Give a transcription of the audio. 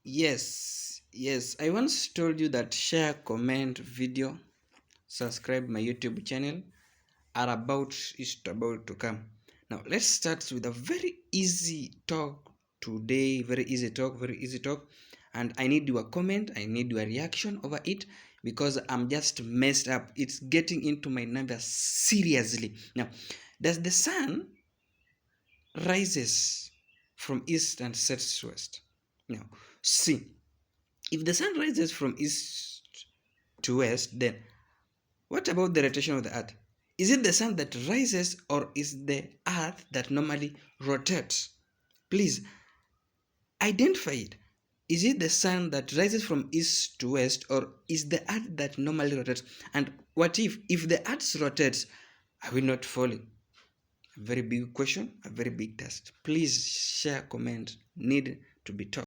Yes, I once told you that share, comment, video, subscribe my YouTube channel are about is about to come. Now let's start with a very easy talk today. Very easy talk. And I need your comment, I need your reaction over it because I'm just messed up. It's getting into my nerves seriously. Now, does the sun rises from east and sets west? Now, see, if the sun rises from east to west, then what about the rotation of the earth? Is it the sun that rises or is the earth that normally rotates? Please identify it. Is it the sun that rises from east to west or is the earth that normally rotates? And what if the earth rotates, are we not falling? A very big question, a very big test. Please share, comment, need to be taught.